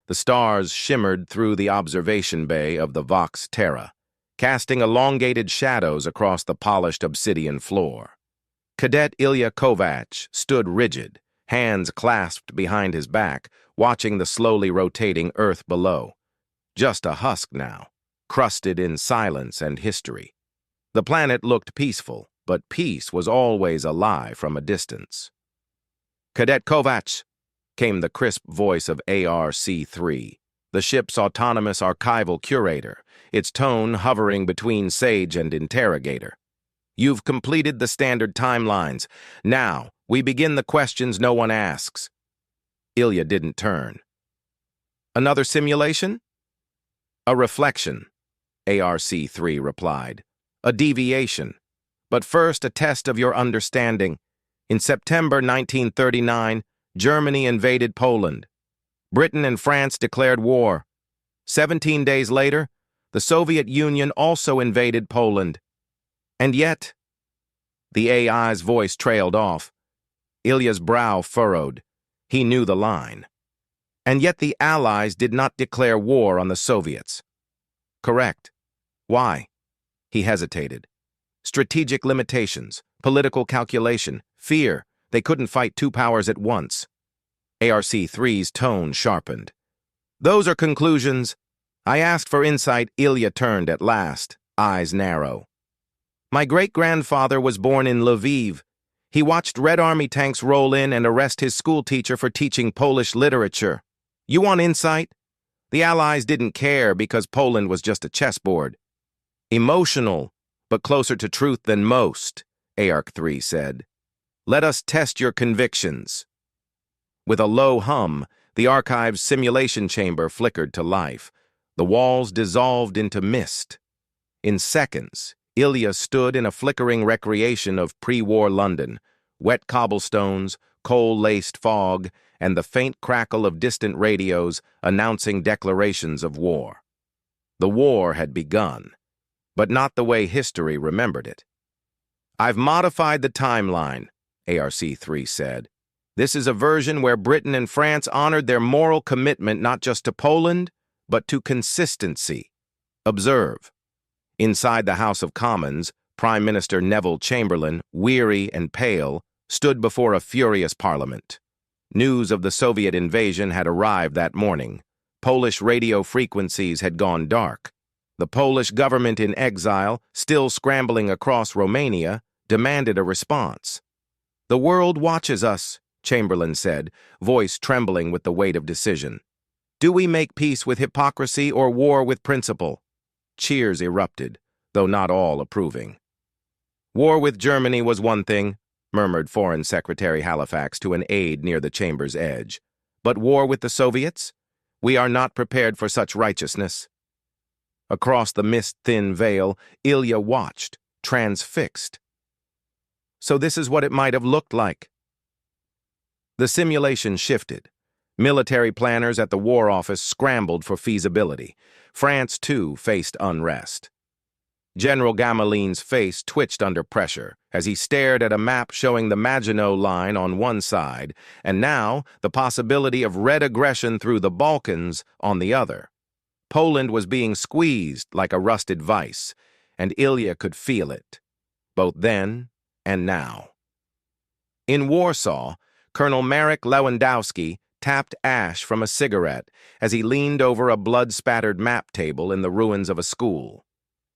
The stars shimmered through the observation bay of the Vox Terra, casting elongated shadows across the polished obsidian floor. Cadet Ilya Kovac stood rigid, hands clasped behind his back, watching the slowly rotating earth below. Just a husk now, crusted in silence and history. The planet looked peaceful, but peace was always a lie from a distance. "Cadet Kovac," came the crisp voice of ARC-3, the ship's autonomous archival curator, its tone hovering between sage and interrogator. "You've completed the standard timelines. Now, we begin the questions no one asks." Ilya didn't turn. "Another simulation?" "A reflection," ARC-3 replied. "A deviation. But first, a test of your understanding. In September 1939, Germany invaded Poland. Britain and France declared war. 17 days later, the Soviet Union also invaded Poland. And yet..." The AI's voice trailed off. Ilya's brow furrowed. He knew the line. "And yet the Allies did not declare war on the Soviets." "Correct. Why?" He hesitated. "Strategic limitations, political calculation, fear. They couldn't fight two powers at once." ARC-3's tone sharpened. "Those are conclusions. I asked for insight." Ilya turned at last, eyes narrow. "My great-grandfather was born in Lviv. He watched Red Army tanks roll in and arrest his schoolteacher for teaching Polish literature. You want insight? The Allies didn't care because Poland was just a chessboard. Emotional, but closer to truth than most," ARC-3 said. "Let us test your convictions." With a low hum, the archive's simulation chamber flickered to life. The walls dissolved into mist. In seconds, Ilya stood in a flickering recreation of pre-war London, wet cobblestones, coal-laced fog, and the faint crackle of distant radios announcing declarations of war. The war had begun, but not the way history remembered it. "I've modified the timeline," ARC-3 said. "This is a version where Britain and France honored their moral commitment not just to Poland, but to consistency. Observe." Inside the House of Commons, Prime Minister Neville Chamberlain, weary and pale, stood before a furious parliament. News of the Soviet invasion had arrived that morning. Polish radio frequencies had gone dark. The Polish government in exile, still scrambling across Romania, demanded a response. "The world watches us," Chamberlain said, voice trembling with the weight of decision. "Do we make peace with hypocrisy or war with principle?" Cheers erupted, though not all approving. "War with Germany was one thing," murmured Foreign Secretary Halifax to an aide near the chamber's edge. "But war with the Soviets? We are not prepared for such righteousness." Across the mist-thin veil, Ilya watched, transfixed. So this is what it might have looked like. The simulation shifted. Military planners at the War Office scrambled for feasibility. France, too, faced unrest. General Gamelin's face twitched under pressure as he stared at a map showing the Maginot Line on one side, and now the possibility of red aggression through the Balkans on the other. Poland was being squeezed like a rusted vice, and Ilya could feel it, both then and now. In Warsaw, Colonel Marek Lewandowski tapped ash from a cigarette as he leaned over a blood-spattered map table in the ruins of a school.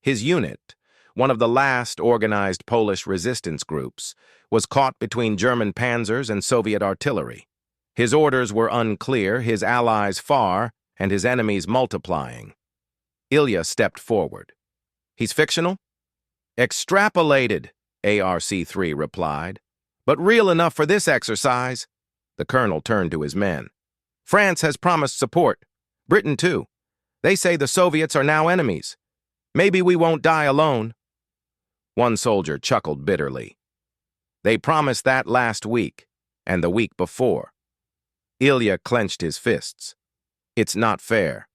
His unit, one of the last organized Polish resistance groups, was caught between German panzers and Soviet artillery. His orders were unclear, his allies far, and his enemies multiplying. Ilya stepped forward. "He's fictional?" "Extrapolated," ARC-3 replied. "But real enough for this exercise." The colonel turned to his men. "France has promised support. Britain, too. They say the Soviets are now enemies. Maybe we won't die alone." One soldier chuckled bitterly. "They promised that last week, and the week before." Ilya clenched his fists. "It's not fair.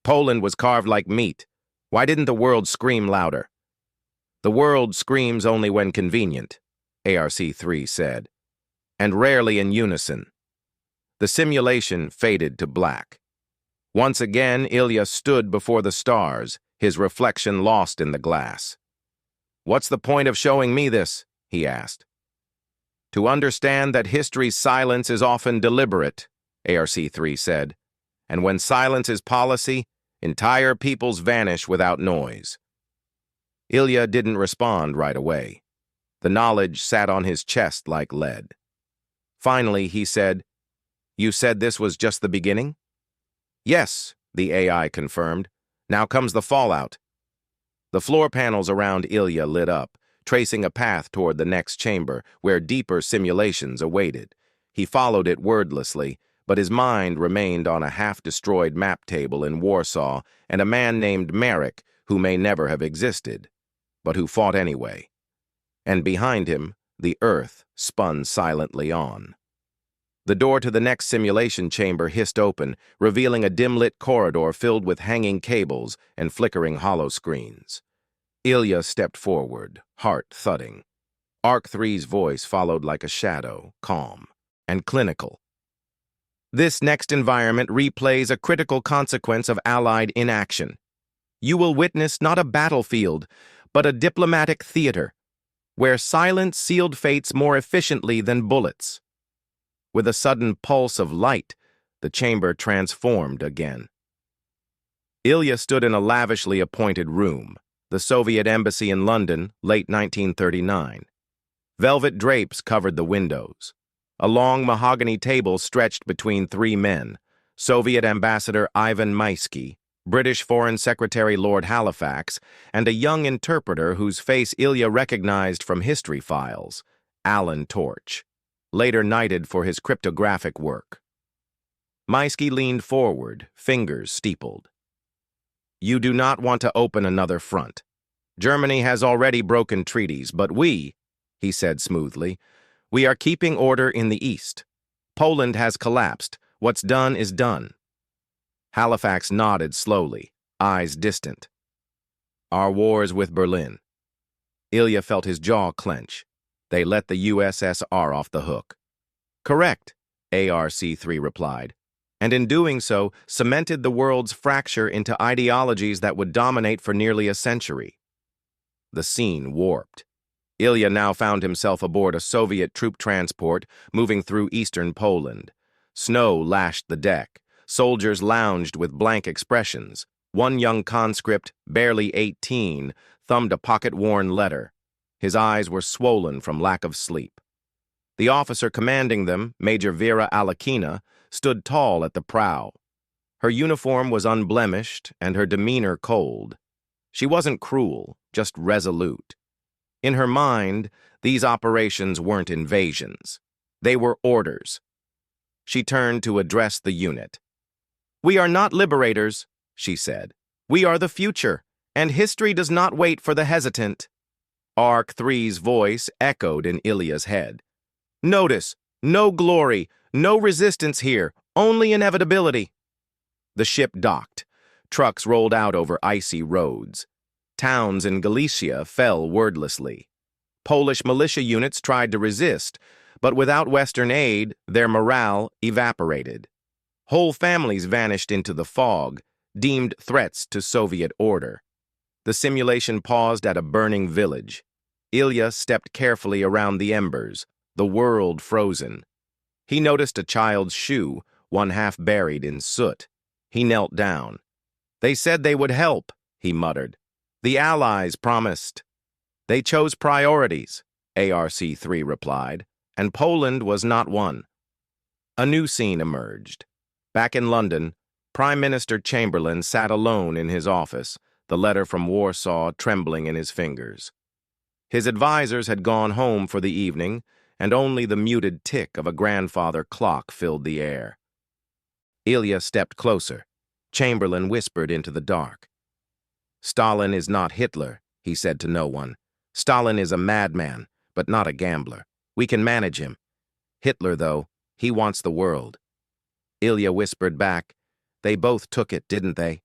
Poland was carved like meat. Why didn't the world scream louder?" "The world screams only when convenient," ARC-3 said, "and rarely in unison." The simulation faded to black. Once again, Ilya stood before the stars, his reflection lost in the glass. "What's the point of showing me this?" he asked. "To understand that history's silence is often deliberate," ARC-3 said. "And when silence is policy, entire peoples vanish without noise." Ilya didn't respond right away. The knowledge sat on his chest like lead. Finally, he said, "You said this was just the beginning?" "Yes," the AI confirmed. "Now comes the fallout." The floor panels around Ilya lit up, tracing a path toward the next chamber, where deeper simulations awaited. He followed it wordlessly, but his mind remained on a half-destroyed map table in Warsaw and a man named Marek, who may never have existed, but who fought anyway. And behind him, the Earth spun silently on. The door to the next simulation chamber hissed open, revealing a dim-lit corridor filled with hanging cables and flickering hollow screens. Ilya stepped forward, heart thudding. ARC-3's voice followed like a shadow, calm and clinical. "This next environment replays a critical consequence of Allied inaction. You will witness not a battlefield, but a diplomatic theater, where silence sealed fates more efficiently than bullets." With a sudden pulse of light, the chamber transformed again. Ilya stood in a lavishly appointed room, the Soviet embassy in London, late 1939. Velvet drapes covered the windows. A long mahogany table stretched between three men, Soviet Ambassador Ivan Maisky, British Foreign Secretary Lord Halifax, and a young interpreter whose face Ilya recognized from history files, Alan Torch, later knighted for his cryptographic work. Maisky leaned forward, fingers steepled. "You do not want to open another front. Germany has already broken treaties, but we," he said smoothly, "we are keeping order in the East. Poland has collapsed. What's done is done." Halifax nodded slowly, eyes distant. "Our wars with Berlin." Ilya felt his jaw clench. They let the USSR off the hook. "Correct," ARC-3 replied, and in doing so, cemented the world's fracture into ideologies that would dominate for nearly a century. The scene warped. Ilya now found himself aboard a Soviet troop transport moving through eastern Poland. Snow lashed the deck. Soldiers lounged with blank expressions. One young conscript, barely 18, thumbed a pocket-worn letter. His eyes were swollen from lack of sleep. The officer commanding them, Major Vera Alekina, stood tall at the prow. Her uniform was unblemished and her demeanor cold. She wasn't cruel, just resolute. In her mind, these operations weren't invasions. They were orders. She turned to address the unit. "We are not liberators," she said. "We are the future, and history does not wait for the hesitant." ARC-3's voice echoed in Ilya's head. "Notice, no glory, no resistance here, only inevitability." The ship docked. Trucks rolled out over icy roads. Towns in Galicia fell wordlessly. Polish militia units tried to resist, but without Western aid, their morale evaporated. Whole families vanished into the fog, deemed threats to Soviet order. The simulation paused at a burning village. Ilya stepped carefully around the embers, the world frozen. He noticed a child's shoe, one half buried in soot. He knelt down. "They said they would help," he muttered. "The Allies promised." "They chose priorities," ARC-3 replied, and Poland was not one. A new scene emerged. Back in London, Prime Minister Chamberlain sat alone in his office, the letter from Warsaw trembling in his fingers. His advisors had gone home for the evening, and only the muted tick of a grandfather clock filled the air. Ilya stepped closer. Chamberlain whispered into the dark. "Stalin is not Hitler," he said to no one. "Stalin is a madman, but not a gambler. We can manage him. Hitler, though, he wants the world." Ilya whispered back, "They both took it, didn't they?"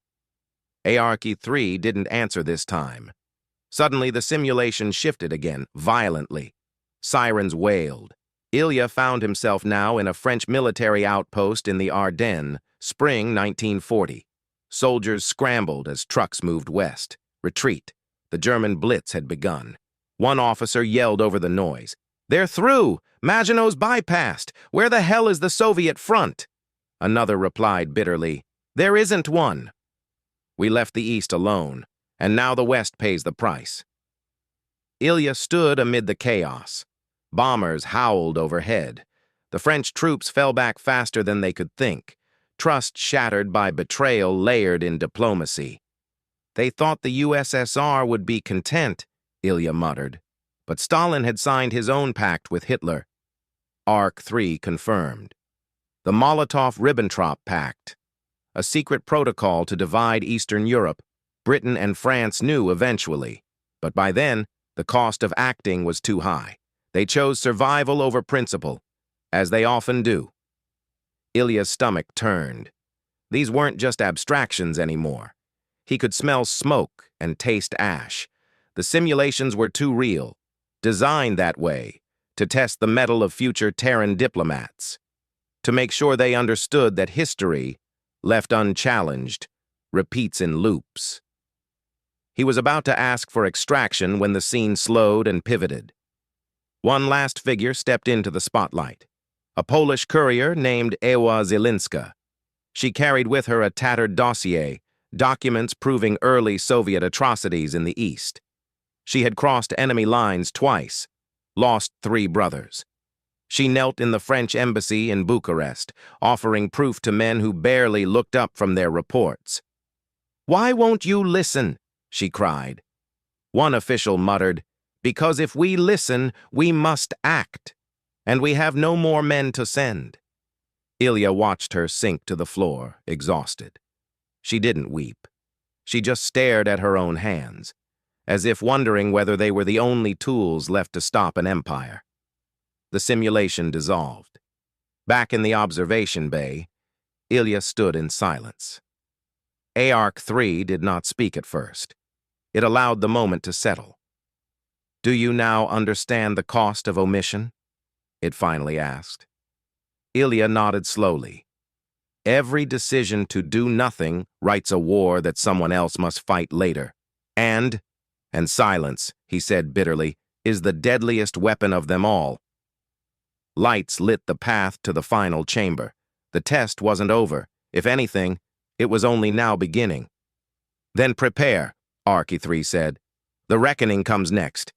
ARC-3 didn't answer this time. Suddenly, the simulation shifted again, violently. Sirens wailed. Ilya found himself now in a French military outpost in the Ardennes, Spring 1940. Soldiers scrambled as trucks moved west. Retreat. The German Blitz had begun. One officer yelled over the noise. "They're through! Maginot's bypassed! Where the hell is the Soviet front?" Another replied bitterly, "There isn't one." We left the East alone, and now the West pays the price. Ilya stood amid the chaos. Bombers howled overhead. The French troops fell back faster than they could think. Trust shattered by betrayal layered in diplomacy. "They thought the USSR would be content," Ilya muttered. But Stalin had signed his own pact with Hitler. Arc 3 confirmed. The Molotov-Ribbentrop Pact, a secret protocol to divide Eastern Europe. Britain and France knew eventually, but by then, the cost of acting was too high. They chose survival over principle, as they often do. Ilya's stomach turned. These weren't just abstractions anymore. He could smell smoke and taste ash. The simulations were too real, designed that way, to test the mettle of future Terran diplomats, to make sure they understood that history, left unchallenged, repeats in loops. He was about to ask for extraction when the scene slowed and pivoted. One last figure stepped into the spotlight. A Polish courier named Ewa Zielinska. She carried with her a tattered dossier, documents proving early Soviet atrocities in the East. She had crossed enemy lines twice, lost 3 brothers. She knelt in the French embassy in Bucharest, offering proof to men who barely looked up from their reports. "Why won't you listen?" she cried. One official muttered, "Because if we listen, we must act, and we have no more men to send." Ilya watched her sink to the floor, exhausted. She didn't weep. She just stared at her own hands, as if wondering whether they were the only tools left to stop an empire. The simulation dissolved. Back in the observation bay, Ilya stood in silence. Arc 3 did not speak at first. It allowed the moment to settle. "Do you now understand the cost of omission?" it finally asked. Ilya nodded slowly. Every decision to do nothing writes a war that someone else must fight later. And silence, he said bitterly, is the deadliest weapon of them all. Lights lit the path to the final chamber. The test wasn't over. If anything, it was only now beginning. "Then prepare," Arc 3 said. "The reckoning comes next."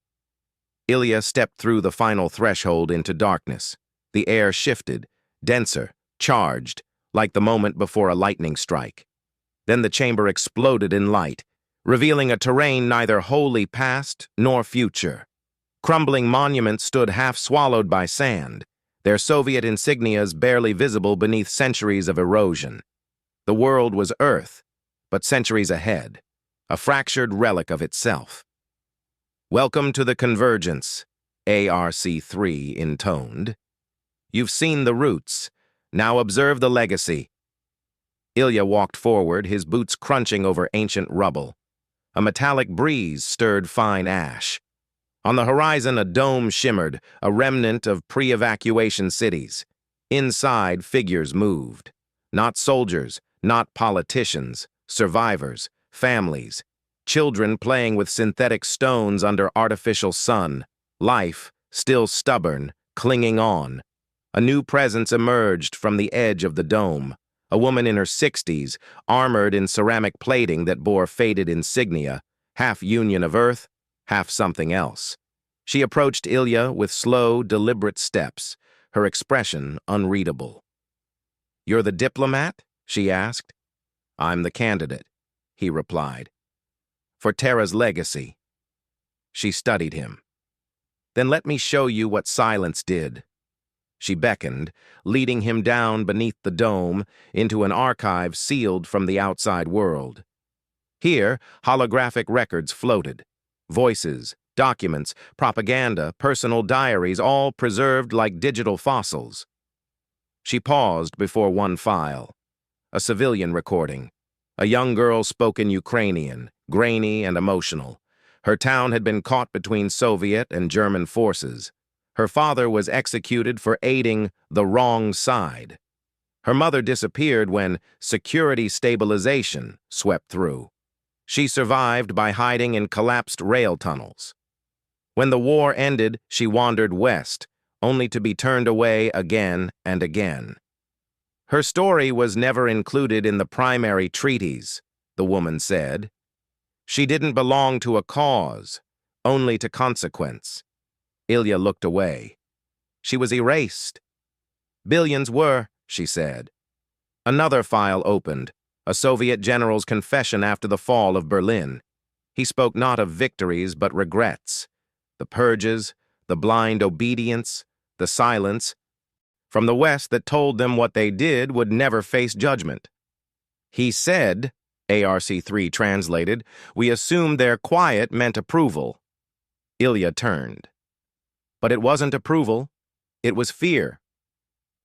Ilya stepped through the final threshold into darkness. The air shifted, denser, charged, like the moment before a lightning strike. Then the chamber exploded in light, revealing a terrain neither wholly past nor future. Crumbling monuments stood half swallowed by sand, their Soviet insignias barely visible beneath centuries of erosion. The world was Earth, but centuries ahead, a fractured relic of itself. "Welcome to the convergence," ARC-3 intoned. "You've seen the roots. Now observe the legacy." Ilya walked forward, his boots crunching over ancient rubble. A metallic breeze stirred fine ash. On the horizon, a dome shimmered, a remnant of pre-evacuation cities. Inside, figures moved. Not soldiers, not politicians, survivors, families, children playing with synthetic stones under artificial sun, life, still stubborn, clinging on. A new presence emerged from the edge of the dome, a woman in her 60s, armored in ceramic plating that bore faded insignia, half union of earth, half something else. She approached Ilya with slow, deliberate steps, her expression unreadable. "You're the diplomat?" she asked. "I'm the candidate," he replied. "For Terra's legacy." She studied him. "Then let me show you what silence did." She beckoned, leading him down beneath the dome into an archive sealed from the outside world. Here, holographic records floated. Voices, documents, propaganda, personal diaries, all preserved like digital fossils. She paused before one file. A civilian recording. A young girl spoke in Ukrainian, grainy and emotional. Her town had been caught between Soviet and German forces. Her father was executed for aiding the wrong side. Her mother disappeared when security stabilization swept through. She survived by hiding in collapsed rail tunnels. When the war ended, she wandered west, only to be turned away again and again. Her story was never included in the primary treaties, the woman said. She didn't belong to a cause, only to consequence. Ilya looked away. She was erased. Billions were, she said. Another file opened, a Soviet general's confession after the fall of Berlin. He spoke not of victories but regrets. The purges, the blind obedience, the silence, from the West that told them what they did would never face judgment. He said, ARC-3 translated, we assumed their quiet meant approval. Ilya turned. But it wasn't approval, it was fear.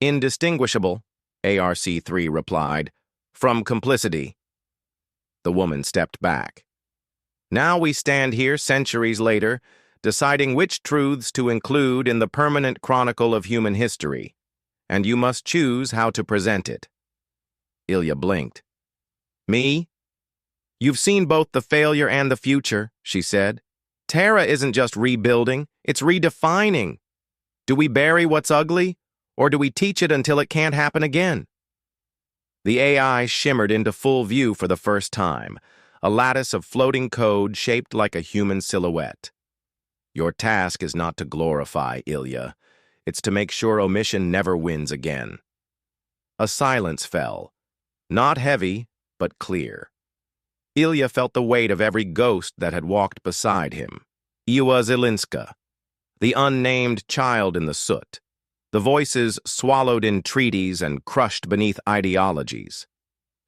Indistinguishable, ARC-3 replied, from complicity. The woman stepped back. Now we stand here centuries later, deciding which truths to include in the permanent chronicle of human history, and you must choose how to present it. Ilya blinked. Me? You've seen both the failure and the future, she said. Terra isn't just rebuilding, it's redefining. Do we bury what's ugly, or do we teach it until it can't happen again? The AI shimmered into full view for the first time, a lattice of floating code shaped like a human silhouette. Your task is not to glorify, Ilya. It's to make sure omission never wins again. A silence fell, not heavy, but clear. Ilya felt the weight of every ghost that had walked beside him. Iwa Zelinska, the unnamed child in the soot, the voices swallowed in treaties and crushed beneath ideologies.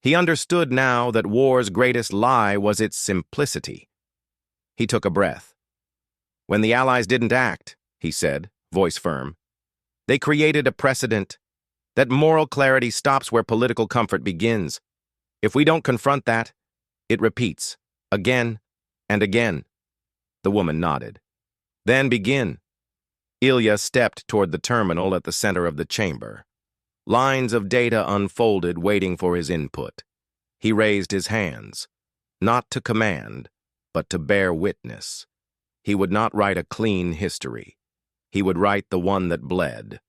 He understood now that war's greatest lie was its simplicity. He took a breath. When the Allies didn't act, he said, voice firm, they created a precedent. That moral clarity stops where political comfort begins. If we don't confront that, it repeats, again and again. The woman nodded. Then begin. Ilya stepped toward the terminal at the center of the chamber. Lines of data unfolded, waiting for his input. He raised his hands, not to command, but to bear witness. He would not write a clean history. He would write the one that bled.